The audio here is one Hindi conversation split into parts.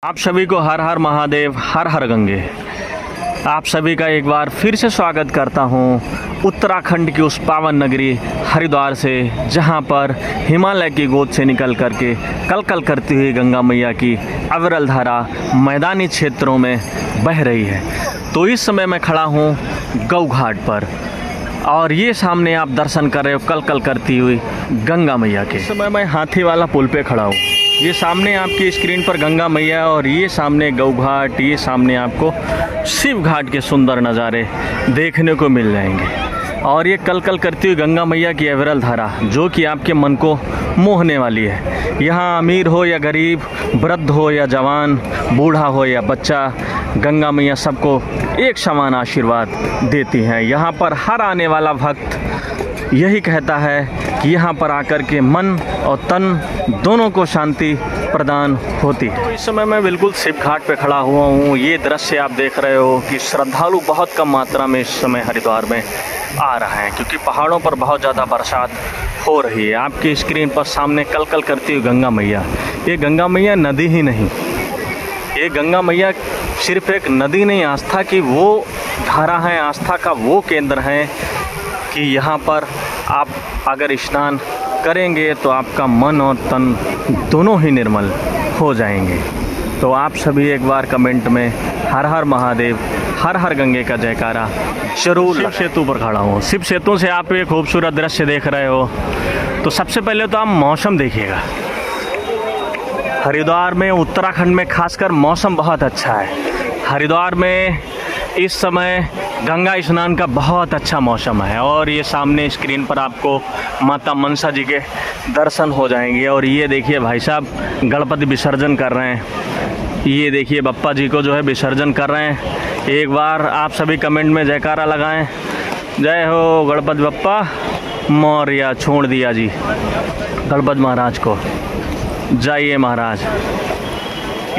आप सभी को हर हर महादेव, हर हर गंगे। आप सभी का एक बार फिर से स्वागत करता हूं उत्तराखंड की उस पावन नगरी हरिद्वार से, जहां पर हिमालय की गोद से निकल करके कल कल करती हुई गंगा मैया की अविरल धारा मैदानी क्षेत्रों में बह रही है। तो इस समय मैं खड़ा हूं गौ घाट पर और ये सामने आप दर्शन कर रहे हो कल कल करती हुई गंगा मैया के। इस समय मैं हाथी वाला पुल पे खड़ा हूँ। ये सामने आपकी स्क्रीन पर गंगा मैया और ये सामने गौ घाट, ये सामने आपको शिव घाट के सुंदर नज़ारे देखने को मिल जाएंगे। और ये कल कल करती हुई गंगा मैया की अविरल धारा जो कि आपके मन को मोहने वाली है। यहाँ अमीर हो या गरीब, वृद्ध हो या जवान, बूढ़ा हो या बच्चा, गंगा मैया सबको एक समान आशीर्वाद देती हैं। यहाँ पर हर आने वाला भक्त यही कहता है कि यहाँ पर आकर के मन और तन दोनों को शांति प्रदान होती है। तो इस समय मैं बिल्कुल शिव घाट पे खड़ा हुआ हूँ। ये दृश्य आप देख रहे हो कि श्रद्धालु बहुत कम मात्रा में इस समय हरिद्वार में आ रहे हैं, क्योंकि पहाड़ों पर बहुत ज़्यादा बरसात हो रही है। आपकी स्क्रीन पर सामने कल कल करती हुई गंगा मैया, ये गंगा मैया नदी ही नहीं, ये गंगा मैया सिर्फ एक नदी नहीं, आस्था की वो धारा है, आस्था का वो केंद्र है कि यहाँ पर आप अगर स्नान करेंगे तो आपका मन और तन दोनों ही निर्मल हो जाएंगे। तो आप सभी एक बार कमेंट में हर हर महादेव, हर हर गंगे का जयकारा जरूर। शिव सेतु पर खड़ा हूँ। शिव सेतु से आप एक खूबसूरत दृश्य देख रहे हो। तो सबसे पहले तो आप मौसम देखिएगा। हरिद्वार में, उत्तराखंड में खासकर मौसम बहुत अच्छा है। हरिद्वार में इस समय गंगा स्नान का बहुत अच्छा मौसम है और ये सामने स्क्रीन पर आपको माता मनसा जी के दर्शन हो जाएंगे। और ये देखिए भाई साहब गणपति विसर्जन कर रहे हैं। ये देखिए बप्पा जी को जो है विसर्जन कर रहे हैं। एक बार आप सभी कमेंट में जयकारा लगाएं, जय हो गणपति बप्पा मौर्य। छोड़ दिया जी गणपति महाराज को, जाइए महाराज।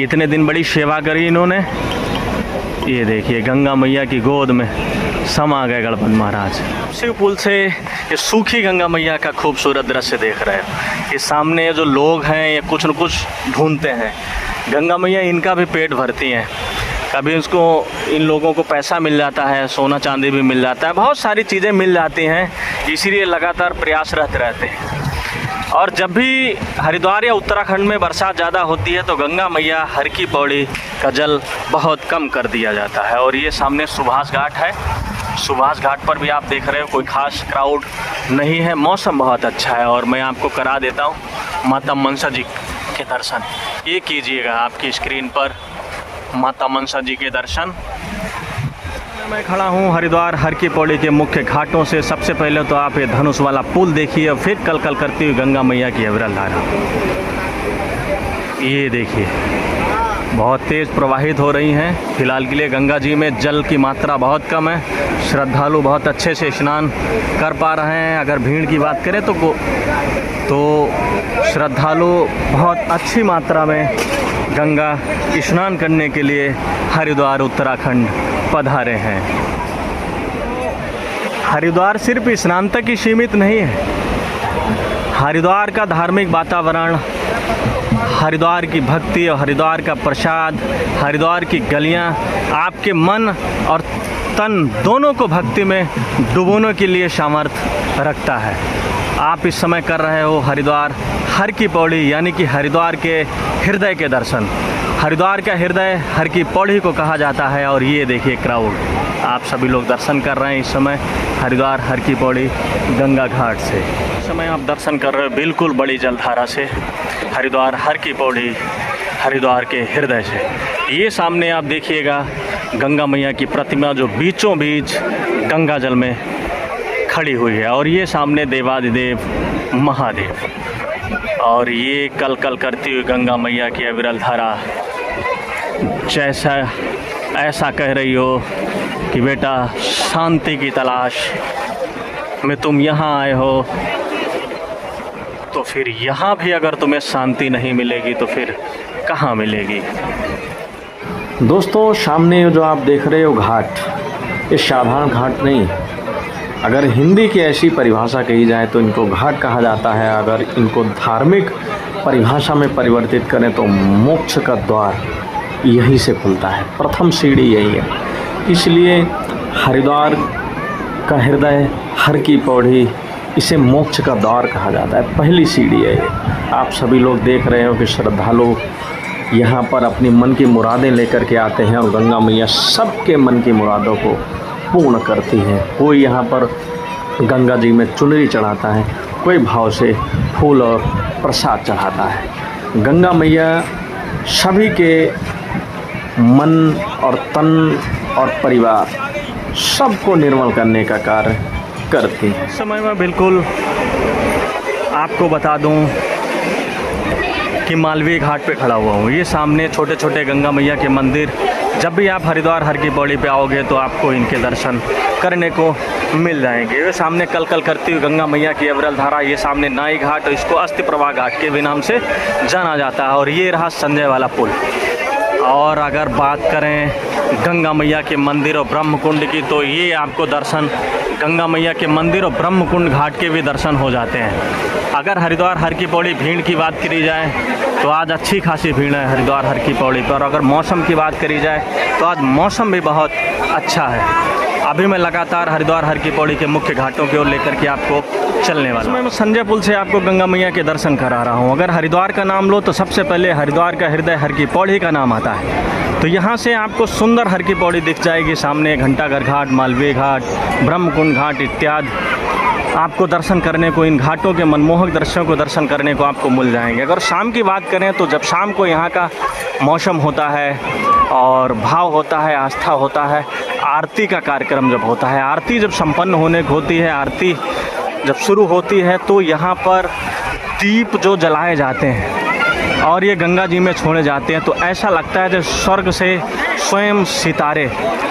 इतने दिन बड़ी सेवा करी इन्होंने। ये देखिए गंगा मैया की गोद में समा गए गणपति महाराज। शिव पुल से ये सूखी गंगा मैया का खूबसूरत दृश्य देख रहे हो। ये सामने जो लोग हैं ये कुछ न कुछ ढूंढते हैं। गंगा मैया इनका भी पेट भरती हैं। कभी उसको, इन लोगों को पैसा मिल जाता है, सोना चांदी भी मिल जाता है, बहुत सारी चीज़ें मिल जाती हैं, इसीलिए लगातार प्रयासरत रहते हैं। और जब भी हरिद्वार या उत्तराखंड में बरसात ज़्यादा होती है तो गंगा मैया हर की पौड़ी का जल बहुत कम कर दिया जाता है। और ये सामने सुभाष घाट है। सुभाष घाट पर भी आप देख रहे हो कोई खास क्राउड नहीं है, मौसम बहुत अच्छा है। और मैं आपको करा देता हूँ माता मनसा जी के दर्शन। ये कीजिएगा आपकी स्क्रीन पर माता मनसा जी के दर्शन। मैं खड़ा हूँ हरिद्वार हर की पौड़ी के मुख्य घाटों से। सबसे पहले तो आप ये धनुष वाला पुल देखिए, फिर कल कल करती हुई गंगा मैया की अविरल धारा। ये देखिए बहुत तेज़ प्रवाहित हो रही हैं। फिलहाल के लिए गंगा जी में जल की मात्रा बहुत कम है। श्रद्धालु बहुत अच्छे से स्नान कर पा रहे हैं। अगर भीड़ की बात करें तो श्रद्धालु बहुत अच्छी मात्रा में गंगा स्नान करने के लिए हरिद्वार उत्तराखंड पधारे हैं। हरिद्वार सिर्फ स्नान तक ही सीमित नहीं है। हरिद्वार का धार्मिक वातावरण, हरिद्वार की भक्ति और हरिद्वार का प्रसाद, हरिद्वार की गलियां आपके मन और तन दोनों को भक्ति में डुबोने के लिए सामर्थ्य रखता है। आप इस समय कर रहे हो हरिद्वार हर की पौड़ी, यानी कि हरिद्वार के हृदय के दर्शन। हरिद्वार का हृदय हर की पौड़ी को कहा जाता है। और ये देखिए क्राउड, आप सभी लोग दर्शन कर रहे हैं इस समय हरिद्वार हर की पौड़ी गंगा घाट से। इस समय आप दर्शन कर रहे हो बिल्कुल बड़ी जलधारा से हरिद्वार हर की पौड़ी, हरिद्वार के हृदय से। ये सामने आप देखिएगा गंगा मैया की प्रतिमा जो बीचों बीच गंगा जल में खड़ी हुई है। और ये सामने देवादिदेव महादेव। और ये कल कल करती हुई गंगा मैया की अविरल धारा जैसा ऐसा कह रही हो कि बेटा शांति की तलाश में तुम यहाँ आए हो, तो फिर यहाँ भी अगर तुम्हें शांति नहीं मिलेगी तो फिर कहाँ मिलेगी। दोस्तों सामने जो आप देख रहे हो घाट, ये साधारण घाट नहीं। अगर हिंदी की ऐसी परिभाषा कही जाए तो इनको घाट कहा जाता है। अगर इनको धार्मिक परिभाषा में परिवर्तित करें तो मोक्ष का द्वार यहीं से खुलता है, प्रथम सीढ़ी यही है। इसलिए हरिद्वार का हृदय, हर की पौड़ी, इसे मोक्ष का द्वार कहा जाता है। पहली सीढ़ी है ये। आप सभी लोग देख रहे हो कि श्रद्धालु यहाँ पर अपनी मन की मुरादें लेकर के आते हैं और गंगा मैया सबके मन की मुरादों को पूर्ण करती है। कोई यहाँ पर गंगा जी में चुनरी चढ़ाता है, कोई भाव से फूल और प्रसाद चढ़ाता है। गंगा मैया सभी के मन और तन और परिवार सबको निर्मल करने का कार्य करती है। इस समय मैं बिल्कुल आपको बता दूं कि मालवीय घाट पे खड़ा हुआ हूँ। ये सामने छोटे छोटे गंगा मैया के मंदिर, जब भी आप हरिद्वार हर की पौड़ी पे आओगे तो आपको इनके दर्शन करने को मिल जाएंगे। ये सामने कल कल करती हुई गंगा मैया की अविरल धारा, ये सामने नाई घाट, इसको अस्थि प्रवाह घाट के भी नाम से जाना जाता है। और ये रहा संजय वाला पुल। और अगर बात करें गंगा मैया के मंदिर और ब्रह्म कुंड की, तो ये आपको दर्शन गंगा मैया के मंदिर और ब्रह्म कुंड घाट के भी दर्शन हो जाते हैं। अगर हरिद्वार हर की पौड़ी भीड़ की बात करी जाए तो आज अच्छी खासी भीड़ है हरिद्वार हर की पौड़ी पर। अगर मौसम की बात करी जाए तो आज मौसम भी बहुत अच्छा है। अभी मैं लगातार हरिद्वार हर की पौड़ी के मुख्य घाटों की ओर लेकर के आपको चलने वाला हूँ। मैं संजय पुल से आपको गंगा मैया के दर्शन करा रहा हूँ। अगर हरिद्वार का नाम लो तो सबसे पहले हरिद्वार का हृदय हर की पौड़ी का नाम आता है। तो यहाँ से आपको सुंदर हर की पौड़ी दिख जाएगी। सामने घंटाघर घाट, मालवीय घाट, ब्रह्मकुंड घाट इत्यादि आपको दर्शन करने को, इन घाटों के मनमोहक दृश्यों को दर्शन करने को आपको मिल जाएंगे। अगर शाम की बात करें तो जब शाम को यहाँ का मौसम होता है और भाव होता है, आस्था होता है, आरती का कार्यक्रम जब होता है, आरती जब संपन्न होने को होती है, आरती जब शुरू होती है तो यहाँ पर दीप जो जलाए जाते हैं और ये गंगा जी में छोड़े जाते हैं तो ऐसा लगता है जैसे स्वर्ग से स्वयं सितारे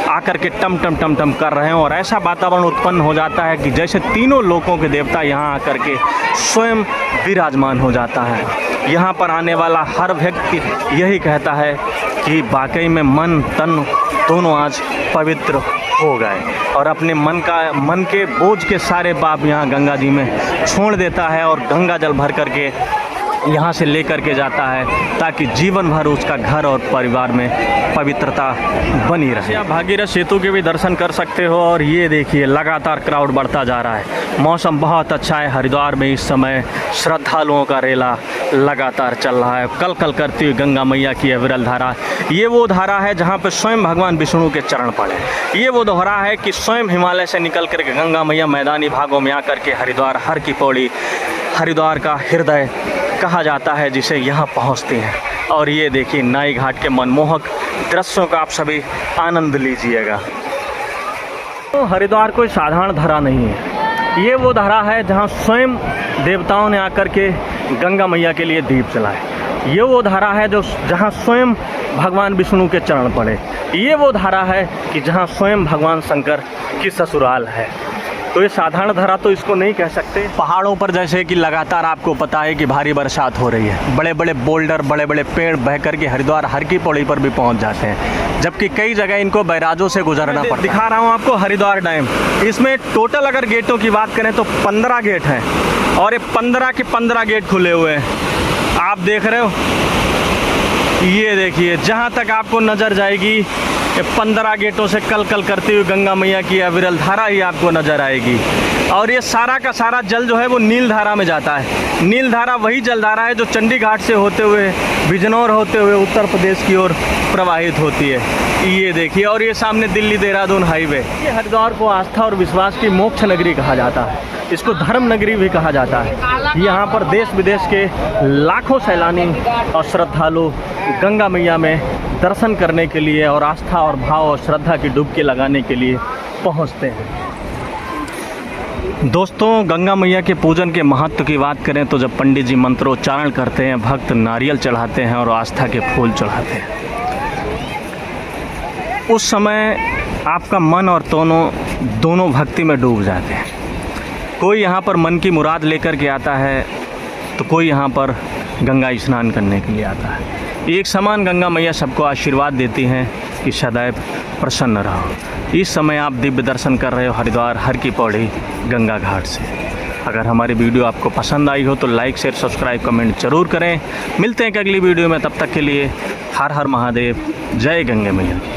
आकर के टम टम टम टम कर रहे हैं। और ऐसा वातावरण उत्पन्न हो जाता है कि जैसे तीनों लोकों के देवता यहाँ आकर के स्वयं विराजमान हो जाता है। यहाँ पर आने वाला हर व्यक्ति यही कहता है कि वाकई में मन तन दोनों आज पवित्र हो गए और अपने मन के बोझ के सारे पाप यहाँ गंगा जी में छोड़ देता है और गंगा जल भर करके यहाँ से लेकर के जाता है ताकि जीवन भर उसका घर और परिवार में पवित्रता बनी रहे। आप भागीरथ सेतु के भी दर्शन कर सकते हो। और ये देखिए लगातार क्राउड बढ़ता जा रहा है। मौसम बहुत अच्छा है हरिद्वार में इस समय। श्रद्धालुओं का रेला लगातार चल रहा है। कल कल करती हुई गंगा मैया की अविरल धारा, ये वो धारा है जहाँ पर स्वयं भगवान विष्णु के चरण पड़े। ये वो दोहरा है कि स्वयं हिमालय से निकल कर के गंगा मैया मैदानी भागों में आकर के हरिद्वार हर की पौड़ी, हरिद्वार का हृदय कहा जाता है, जिसे यहाँ पहुँचती हैं। और ये देखिए नाई घाट के मनमोहक दृश्यों का आप सभी आनंद लीजिएगा। तो हरिद्वार कोई साधारण धारा नहीं है। ये वो धारा है जहाँ स्वयं देवताओं ने आकर के गंगा मैया के लिए दीप जलाए। ये वो धारा है जो जहाँ स्वयं भगवान विष्णु के चरण पड़े। ये वो धारा है कि जहाँ स्वयं भगवान शंकर की ससुराल है। तो ये साधारण धारा तो इसको नहीं कह सकते। पहाड़ों पर जैसे कि लगातार आपको पता है कि भारी बरसात हो रही है, बड़े बड़े बोल्डर, बड़े बड़े पेड़ बह कर के हरिद्वार हर की पौड़ी पर भी पहुंच जाते हैं, जबकि कई जगह इनको बैराजों से गुजरना पड़ता है। दिखा रहा हूं आपको हरिद्वार डैम। इसमें टोटल अगर गेटों की बात करें तो 15 गेट हैं और ये 15 के 15 गेट खुले हुए हैं। आप देख रहे हो, ये देखिए जहाँ तक आपको नज़र जाएगी ये 15 गेटों से कल कल करती हुई गंगा मैया की अविरल धारा ही आपको नज़र आएगी। और ये सारा का सारा जल जो है वो नील धारा में जाता है। नील धारा वही जल धारा है जो चंडी घाट से होते हुए बिजनौर होते हुए उत्तर प्रदेश की ओर प्रवाहित होती है। ये देखिए, और ये सामने दिल्ली देहरादून हाईवे। ये हरिद्वार को आस्था और विश्वास की मोक्ष नगरी कहा जाता है, इसको धर्म नगरी भी कहा जाता है। यहाँ पर देश विदेश के लाखों सैलानी और श्रद्धालु गंगा मैया में दर्शन करने के लिए और आस्था और भाव और श्रद्धा की डुबकी लगाने के लिए पहुँचते हैं। दोस्तों, गंगा मैया के पूजन के महत्व की बात करें तो जब पंडित जी मंत्रोच्चारण करते हैं, भक्त नारियल चढ़ाते हैं और आस्था के फूल चढ़ाते हैं, उस समय आपका मन और दोनों भक्ति में डूब जाते हैं। कोई यहाँ पर मन की मुराद लेकर के आता है तो कोई यहाँ पर गंगा स्नान करने के लिए आता है। एक समान गंगा मैया सबको आशीर्वाद देती हैं कि सदैव प्रसन्न रहो। इस समय आप दिव्य दर्शन कर रहे हो हरिद्वार हर की पौड़ी गंगा घाट से। अगर हमारी वीडियो आपको पसंद आई हो तो लाइक शेयर सब्सक्राइब कमेंट जरूर करें। मिलते हैं एक अगली वीडियो में, तब तक के लिए हर हर महादेव, जय गंगे मैया।